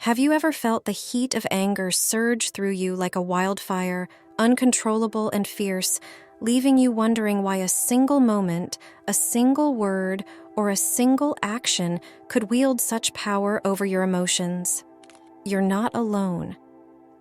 Have you ever felt the heat of anger surge through you like a wildfire, uncontrollable and fierce, leaving you wondering why a single moment, a single word, or a single action could wield such power over your emotions? You're not alone.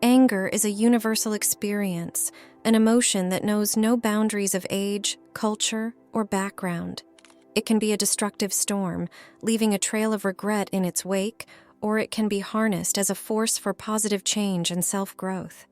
Anger is a universal experience, an emotion that knows no boundaries of age, culture, or background. It can be a destructive storm, leaving a trail of regret in its wake, or it can be harnessed as a force for positive change and self-growth.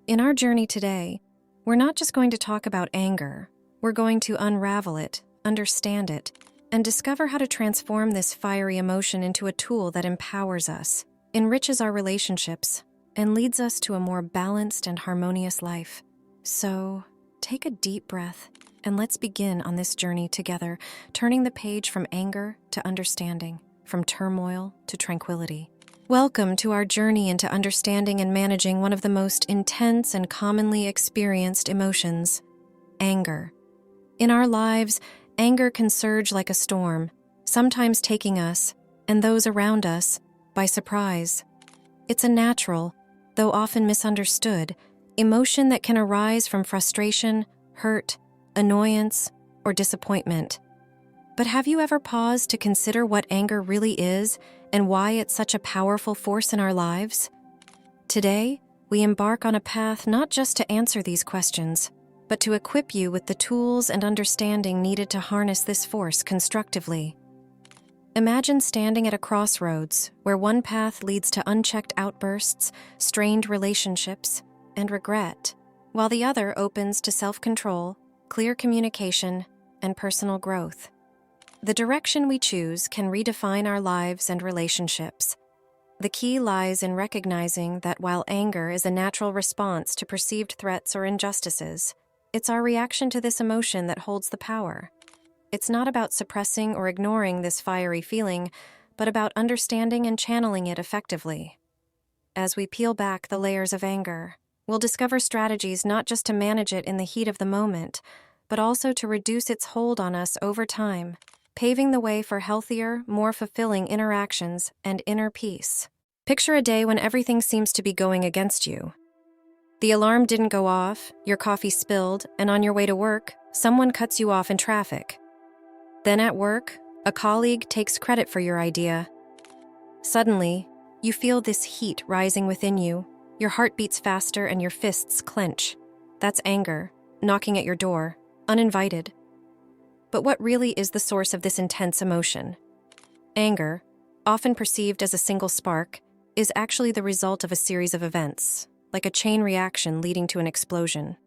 In our journey today, we're not just going to talk about anger. We're going to unravel it, understand it, and discover how to transform this fiery emotion into a tool that empowers us, enriches our relationships, and leads us to a more balanced and harmonious life. So, take a deep breath, and let's begin on this journey together, turning the page from anger to understanding, from turmoil to tranquility. Welcome to our journey into understanding and managing one of the most intense and commonly experienced emotions, anger. In our lives, anger can surge like a storm, sometimes taking us, and those around us, by surprise. It's a natural, though often misunderstood, emotion that can arise from frustration, hurt, annoyance, or disappointment. But have you ever paused to consider what anger really is and why it's such a powerful force in our lives? Today, we embark on a path not just to answer these questions, but to equip you with the tools and understanding needed to harness this force constructively. Imagine standing at a crossroads where one path leads to unchecked outbursts, strained relationships, and regret, while the other opens to self-control, clear communication, and personal growth. The direction we choose can redefine our lives and relationships. The key lies in recognizing that while anger is a natural response to perceived threats or injustices, it's our reaction to this emotion that holds the power. It's not about suppressing or ignoring this fiery feeling, but about understanding and channeling it effectively. As we peel back the layers of anger, we'll discover strategies not just to manage it in the heat of the moment, but also to reduce its hold on us over time, paving the way for healthier, more fulfilling interactions and inner peace. Picture a day when everything seems to be going against you. The alarm didn't go off, your coffee spilled, and on your way to work, someone cuts you off in traffic. Then at work, a colleague takes credit for your idea. Suddenly, you feel this heat rising within you, your heart beats faster and your fists clench. That's anger, knocking at your door, uninvited. But what really is the source of this intense emotion? Anger, often perceived as a single spark, is actually the result of a series of events, like a chain reaction leading to an explosion.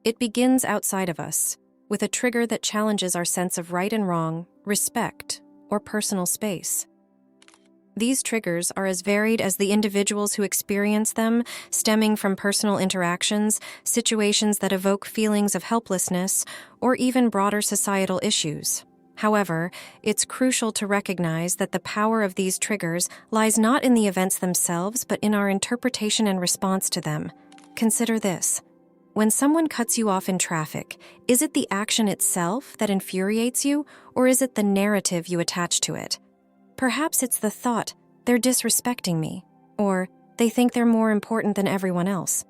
It begins outside of us, with a trigger that challenges our sense of right and wrong, respect, or personal space. These triggers are as varied as the individuals who experience them, stemming from personal interactions, situations that evoke feelings of helplessness, or even broader societal issues. However, it's crucial to recognize that the power of these triggers lies not in the events themselves, but in our interpretation and response to them. Consider this. When someone cuts you off in traffic, is it the action itself that infuriates you, or is it the narrative you attach to it? Perhaps it's the thought, they're disrespecting me, or they think they're more important than everyone else.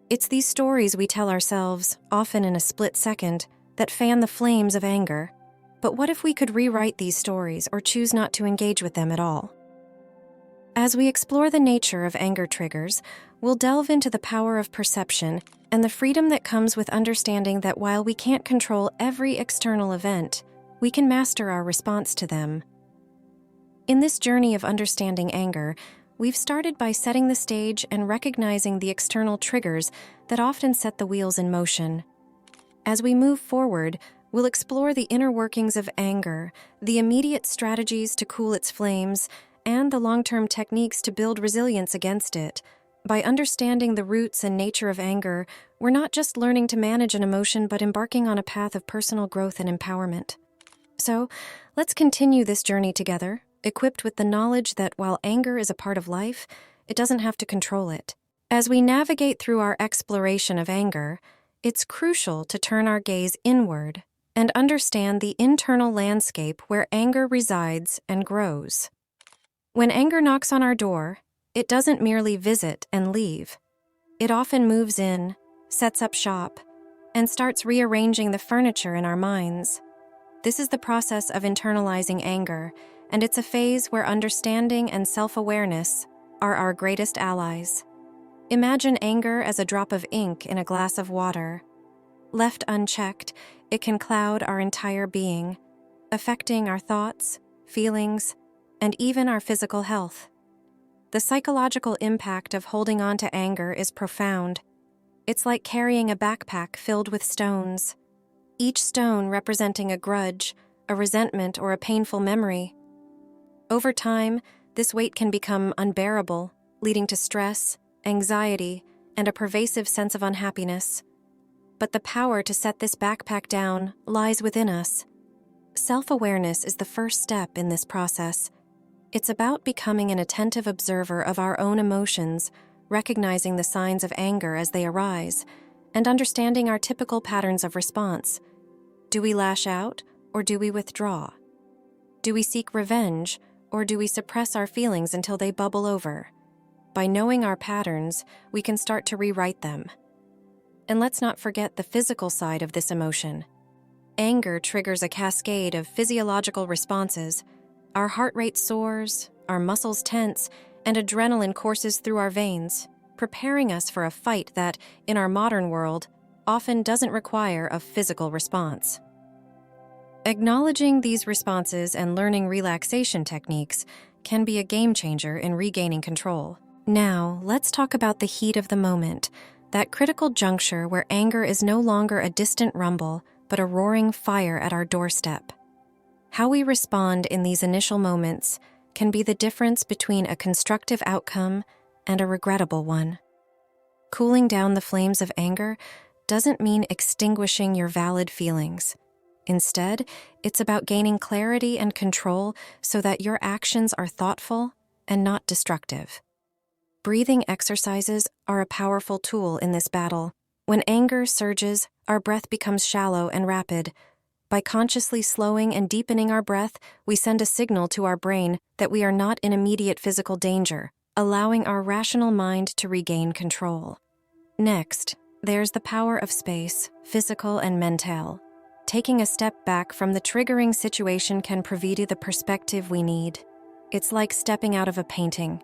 It's these stories we tell ourselves, often in a split second, that fan the flames of anger. But what if we could rewrite these stories or choose not to engage with them at all? As we explore the nature of anger triggers, we'll delve into the power of perception and the freedom that comes with understanding that while we can't control every external event, we can master our response to them. In this journey of understanding anger, we've started by setting the stage and recognizing the external triggers that often set the wheels in motion. As we move forward, we'll explore the inner workings of anger, the immediate strategies to cool its flames, and the long-term techniques to build resilience against it. By understanding the roots and nature of anger, we're not just learning to manage an emotion, but embarking on a path of personal growth and empowerment. So, let's continue this journey together, equipped with the knowledge that while anger is a part of life, it doesn't have to control it. As we navigate through our exploration of anger, it's crucial to turn our gaze inward and understand the internal landscape where anger resides and grows. When anger knocks on our door, it doesn't merely visit and leave. It often moves in, sets up shop, and starts rearranging the furniture in our minds. This is the process of internalizing anger, and it's a phase where understanding and self-awareness are our greatest allies. Imagine anger as a drop of ink in a glass of water. Left unchecked, it can cloud our entire being, affecting our thoughts, feelings, and even our physical health. The psychological impact of holding on to anger is profound. It's like carrying a backpack filled with stones, each stone representing a grudge, a resentment, or a painful memory. Over time, this weight can become unbearable, leading to stress, anxiety, and a pervasive sense of unhappiness. But the power to set this backpack down lies within us. Self-awareness is the first step in this process. It's about becoming an attentive observer of our own emotions, recognizing the signs of anger as they arise, and understanding our typical patterns of response. Do we lash out, or do we withdraw? Do we seek revenge, or do we suppress our feelings until they bubble over? By knowing our patterns, we can start to rewrite them. And let's not forget the physical side of this emotion. Anger triggers a cascade of physiological responses. Our heart rate soars, our muscles tense, and adrenaline courses through our veins, preparing us for a fight that, in our modern world, often doesn't require a physical response. Acknowledging these responses and learning relaxation techniques can be a game changer in regaining control. Now, let's talk about the heat of the moment, that critical juncture where anger is no longer a distant rumble, but a roaring fire at our doorstep. How we respond in these initial moments can be the difference between a constructive outcome and a regrettable one. Cooling down the flames of anger doesn't mean extinguishing your valid feelings. Instead, it's about gaining clarity and control so that your actions are thoughtful and not destructive. Breathing exercises are a powerful tool in this battle. When anger surges, our breath becomes shallow and rapid. By consciously slowing and deepening our breath, we send a signal to our brain that we are not in immediate physical danger, allowing our rational mind to regain control. Next, there's the power of space, physical and mental. Taking a step back from the triggering situation can provide the perspective we need. It's like stepping out of a painting.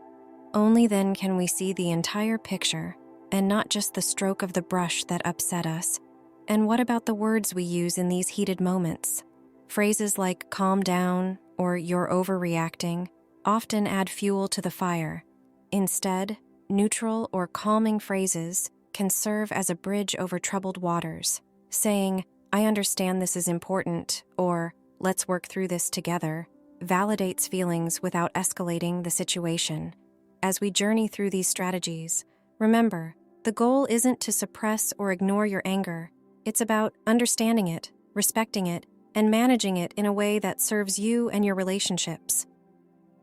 Only then can we see the entire picture, and not just the stroke of the brush that upset us. And what about the words we use in these heated moments? Phrases like calm down or you're overreacting often add fuel to the fire. Instead, neutral or calming phrases can serve as a bridge over troubled waters. Saying, I understand this is important, or let's work through this together, validates feelings without escalating the situation. As we journey through these strategies, remember, the goal isn't to suppress or ignore your anger. It's about understanding it, respecting it, and managing it in a way that serves you and your relationships.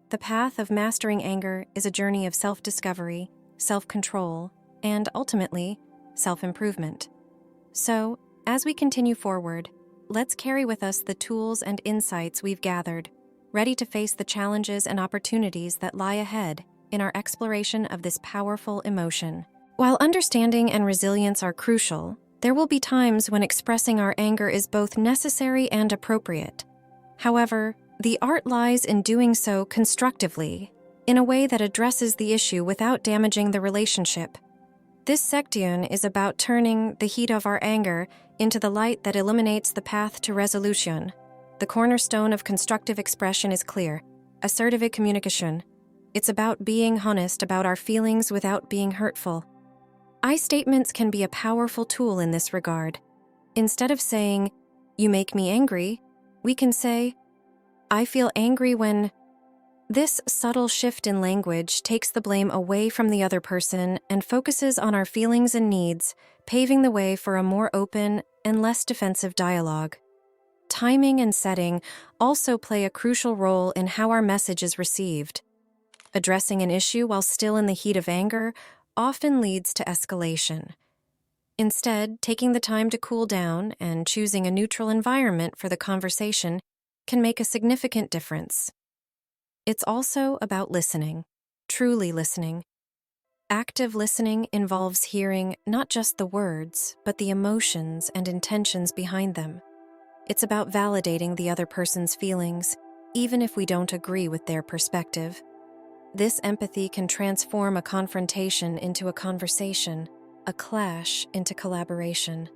The path of mastering anger is a journey of self-discovery, self-control, and ultimately, self-improvement. So, as we continue forward, let's carry with us the tools and insights we've gathered, ready to face the challenges and opportunities that lie ahead in our exploration of this powerful emotion. While understanding and resilience are crucial, there will be times when expressing our anger is both necessary and appropriate. However, the art lies in doing so constructively, in a way that addresses the issue without damaging the relationship. This section is about turning the heat of our anger into the light that illuminates the path to resolution. The cornerstone of constructive expression is clear: assertive communication. It's about being honest about our feelings without being hurtful. I statements can be a powerful tool in this regard. Instead of saying, "You make me angry," we can say, "I feel angry when..." This subtle shift in language takes the blame away from the other person and focuses on our feelings and needs, paving the way for a more open and less defensive dialogue. Timing and setting also play a crucial role in how our message is received. Addressing an issue while still in the heat of anger often leads to escalation. Instead, taking the time to cool down and choosing a neutral environment for the conversation can make a significant difference. It's also about listening, truly listening. Active listening involves hearing not just the words, but the emotions and intentions behind them. It's about validating the other person's feelings, even if we don't agree with their perspective. This empathy can transform a confrontation into a conversation, a clash into collaboration.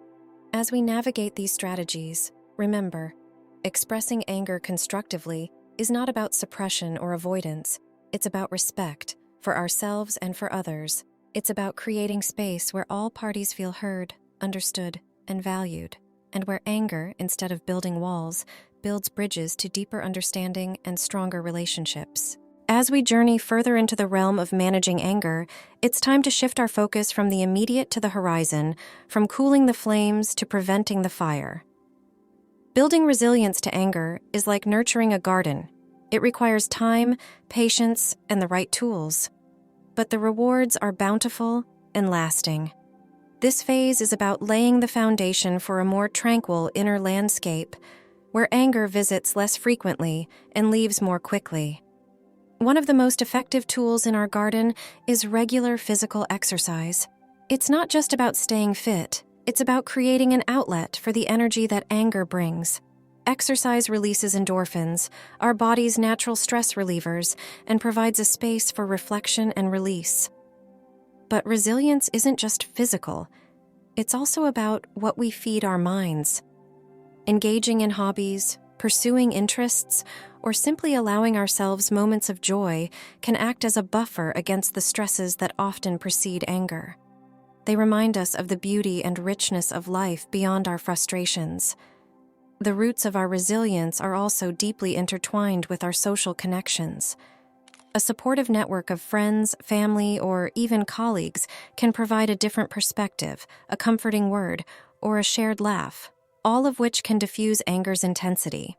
As we navigate these strategies, remember, expressing anger constructively is not about suppression or avoidance. It's about respect for ourselves and for others. It's about creating space where all parties feel heard, understood, and valued, and where anger, instead of building walls, builds bridges to deeper understanding and stronger relationships. As we journey further into the realm of managing anger, it's time to shift our focus from the immediate to the horizon, from cooling the flames to preventing the fire. Building resilience to anger is like nurturing a garden. It requires time, patience, and the right tools. But the rewards are bountiful and lasting. This phase is about laying the foundation for a more tranquil inner landscape, where anger visits less frequently and leaves more quickly. One of the most effective tools in our garden is regular physical exercise. It's not just about staying fit, it's about creating an outlet for the energy that anger brings. Exercise releases endorphins, our body's natural stress relievers, and provides a space for reflection and release. But resilience isn't just physical, it's also about what we feed our minds. Engaging in hobbies, pursuing interests, or simply allowing ourselves moments of joy can act as a buffer against the stresses that often precede anger. They remind us of the beauty and richness of life beyond our frustrations. The roots of our resilience are also deeply intertwined with our social connections. A supportive network of friends, family, or even colleagues can provide a different perspective, a comforting word, or a shared laugh, all of which can diffuse anger's intensity.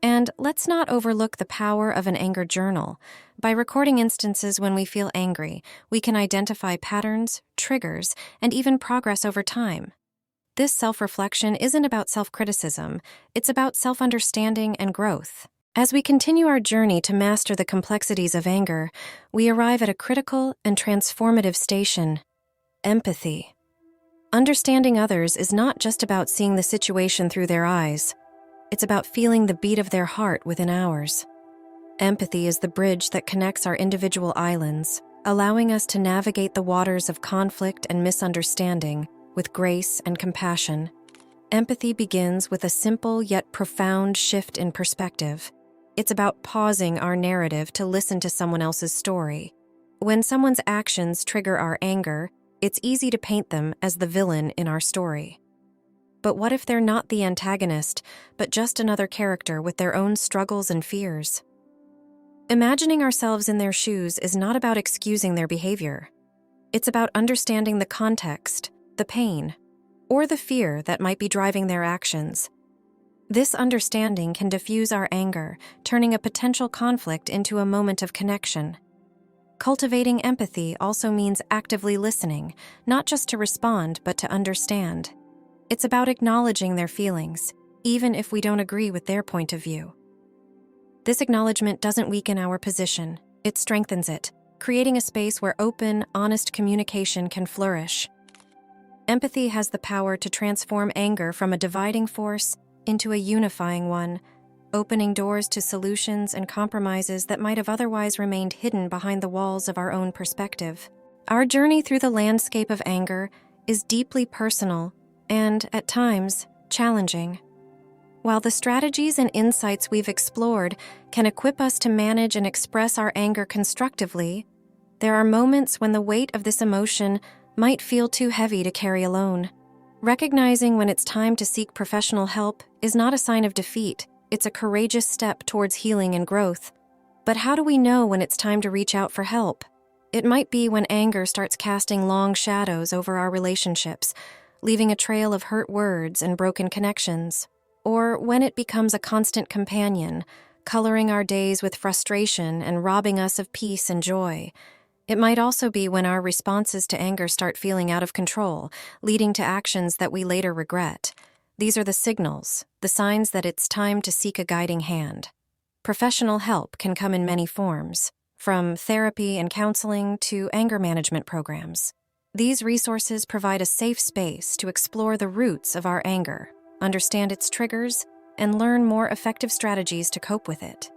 And let's not overlook the power of an anger journal. By recording instances when we feel angry, we can identify patterns, triggers, and even progress over time. This self-reflection isn't about self-criticism, it's about self-understanding and growth. As we continue our journey to master the complexities of anger, we arrive at a critical and transformative station: empathy. Understanding others is not just about seeing the situation through their eyes. It's about feeling the beat of their heart within ours. Empathy is the bridge that connects our individual islands, allowing us to navigate the waters of conflict and misunderstanding with grace and compassion. Empathy begins with a simple yet profound shift in perspective. It's about pausing our narrative to listen to someone else's story. When someone's actions trigger our anger, it's easy to paint them as the villain in our story. But what if they're not the antagonist, but just another character with their own struggles and fears? Imagining ourselves in their shoes is not about excusing their behavior. It's about understanding the context, the pain, or the fear that might be driving their actions. This understanding can diffuse our anger, turning a potential conflict into a moment of connection. Cultivating empathy also means actively listening, not just to respond, but to understand. It's about acknowledging their feelings, even if we don't agree with their point of view. This acknowledgement doesn't weaken our position, it strengthens it, creating a space where open, honest communication can flourish. Empathy has the power to transform anger from a dividing force into a unifying one, opening doors to solutions and compromises that might have otherwise remained hidden behind the walls of our own perspective. Our journey through the landscape of anger is deeply personal and, at times, challenging. While the strategies and insights we've explored can equip us to manage and express our anger constructively, there are moments when the weight of this emotion might feel too heavy to carry alone. Recognizing when it's time to seek professional help is not a sign of defeat, it's a courageous step towards healing and growth. But how do we know when it's time to reach out for help? It might be when anger starts casting long shadows over our relationships, leaving a trail of hurt words and broken connections. Or when it becomes a constant companion, coloring our days with frustration and robbing us of peace and joy. It might also be when our responses to anger start feeling out of control, leading to actions that we later regret. These are the signals, the signs that it's time to seek a guiding hand. Professional help can come in many forms, from therapy and counseling to anger management programs. These resources provide a safe space to explore the roots of our anger, understand its triggers, and learn more effective strategies to cope with it.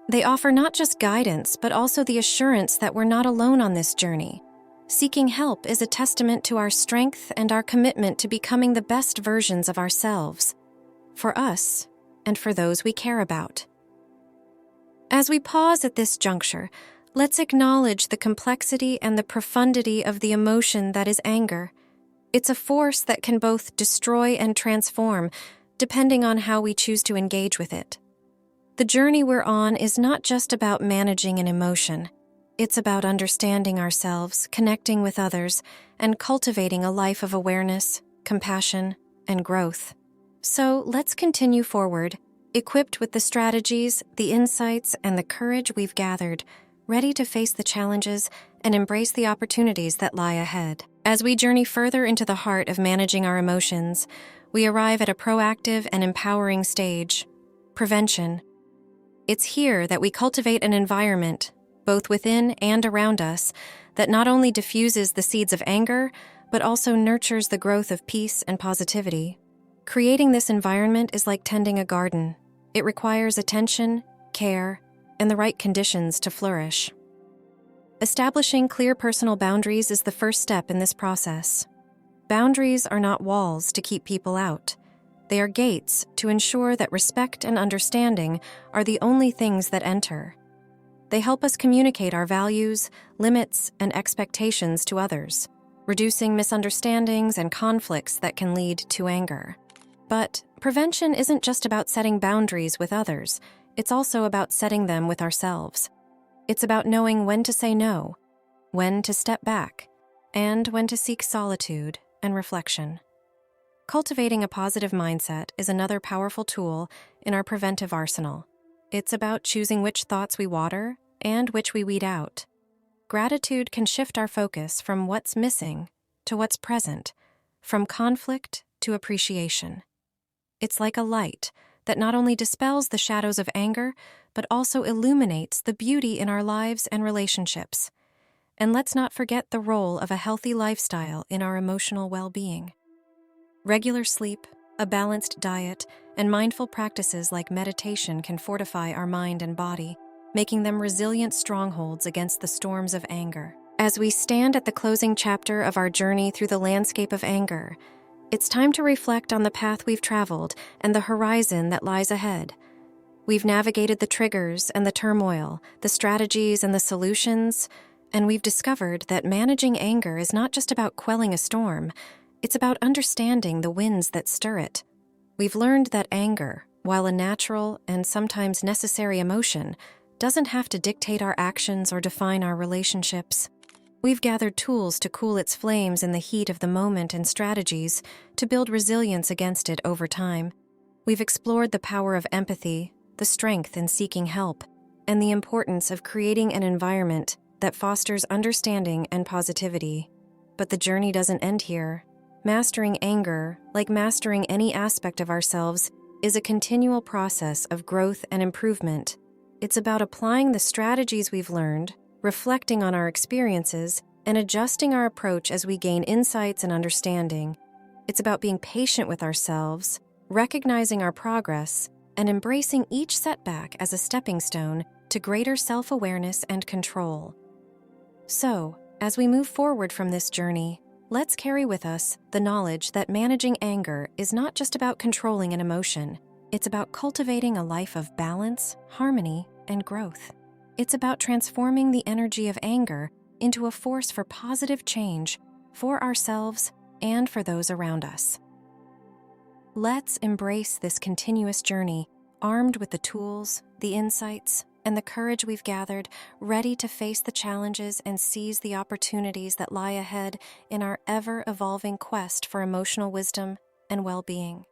They offer not just guidance, but also the assurance that we're not alone on this journey. Seeking help is a testament to our strength and our commitment to becoming the best versions of ourselves, for us and for those we care about. As we pause at this juncture, let's acknowledge the complexity and the profundity of the emotion that is anger. It's a force that can both destroy and transform, depending on how we choose to engage with it. The journey we're on is not just about managing an emotion. It's about understanding ourselves, connecting with others, and cultivating a life of awareness, compassion, and growth. So let's continue forward, equipped with the strategies, the insights, and the courage we've gathered, ready to face the challenges and embrace the opportunities that lie ahead. As we journey further into the heart of managing our emotions, we arrive at a proactive and empowering stage: prevention. It's here that we cultivate an environment, both within and around us, that not only diffuses the seeds of anger, but also nurtures the growth of peace and positivity. Creating this environment is like tending a garden. It requires attention, care, and the right conditions to flourish. Establishing clear personal boundaries is the first step in this process. Boundaries are not walls to keep people out. They are gates to ensure that respect and understanding are the only things that enter. They help us communicate our values, limits, and expectations to others, reducing misunderstandings and conflicts that can lead to anger. But prevention isn't just about setting boundaries with others, it's also about setting them with ourselves. It's about knowing when to say no, when to step back, and when to seek solitude and reflection. Cultivating a positive mindset is another powerful tool in our preventive arsenal. It's about choosing which thoughts we water and which we weed out. Gratitude can shift our focus from what's missing to what's present, from conflict to appreciation. It's like a light that not only dispels the shadows of anger, but also illuminates the beauty in our lives and relationships. And let's not forget the role of a healthy lifestyle in our emotional well-being. Regular sleep, a balanced diet, and mindful practices like meditation can fortify our mind and body, making them resilient strongholds against the storms of anger. As we stand at the closing chapter of our journey through the landscape of anger, it's time to reflect on the path we've traveled and the horizon that lies ahead. We've navigated the triggers and the turmoil, the strategies and the solutions, and we've discovered that managing anger is not just about quelling a storm. It's about understanding the winds that stir it. We've learned that anger, while a natural and sometimes necessary emotion, doesn't have to dictate our actions or define our relationships. We've gathered tools to cool its flames in the heat of the moment and strategies to build resilience against it over time. We've explored the power of empathy, the strength in seeking help, and the importance of creating an environment that fosters understanding and positivity. But the journey doesn't end here. Mastering anger, like mastering any aspect of ourselves, is a continual process of growth and improvement. It's about applying the strategies we've learned, reflecting on our experiences, and adjusting our approach as we gain insights and understanding. It's about being patient with ourselves, recognizing our progress, and embracing each setback as a stepping stone to greater self-awareness and control. So, as we move forward from this journey, let's carry with us the knowledge that managing anger is not just about controlling an emotion. It's about cultivating a life of balance, harmony, and growth. It's about transforming the energy of anger into a force for positive change for ourselves and for those around us. Let's embrace this continuous journey, armed with the tools, the insights, and the courage we've gathered, ready to face the challenges and seize the opportunities that lie ahead in our ever-evolving quest for emotional wisdom and well-being.